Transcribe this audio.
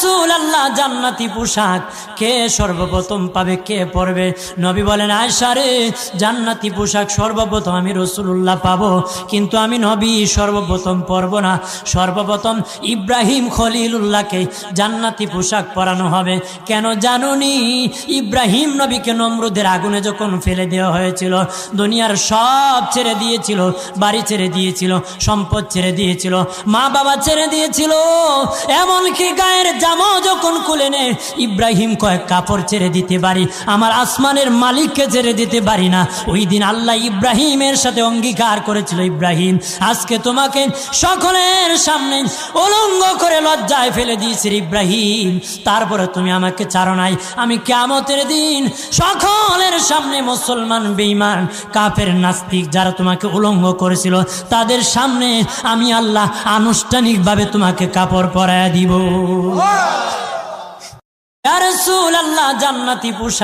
রাসূলুল্লাহ জান্নাতি পোশাক কে সর্বপ্রথম পাবে, কে পরবে? নবী বলেন, আয়েশা রে, জান্নাতি পোশাক সর্বপ্রথম আমি রাসূলুল্লাহ পাবো, কিন্তু আমি নবী সর্বপ্রথম পরব না। সর্বপ্রথম ইব্রাহিম খলিলুল্লাহকে জান্নাতি পোশাক পরানো হবে। কেন জানুনি? ইব্রাহিম নবীকে নমরুদের আগুনে যখন ফেলে দেওয়া হয়েছিল, দুনিয়ার সব ছেড়ে দিয়েছিল, বাড়ি ছেড়ে দিয়েছিল, সম্পদ ছেড়ে দিয়েছিল, মা বাবা ছেড়ে দিয়েছিল, এমনকি গায়ের জামাও যখন খুলে নেয়, ইব্রাহিম কয়েক কাপড় ছেড়ে দিতে পারি, আমার আসমানের মালিককে ছেড়ে দিতে পারি না। ওই দিন আল্লাহ ইব্রাহিমের সাথে অঙ্গীকার করেছিল, ইব্রাহিম আজকে তোমাকে সকলের সামনে উলঙ্গ করে লজ্জায় ফেলে দিয়েছি ইব্রাহিম, তারপরে তুমি আমাকে ছাড়ো নাই। আমি কিয়ামতের দিন সকলের সামনে মুসলমান, বেঈমান, কাফের, নাস্তিক যারা তোমাকে উলঙ্গ করেছিল, তাদের সামনে আমি আল্লাহ আনুষ্ঠানিকভাবে তোমাকে কাপড় পরায়া দিব। ইয়া রাসূলুল্লাহ জান্নাতি পোশাক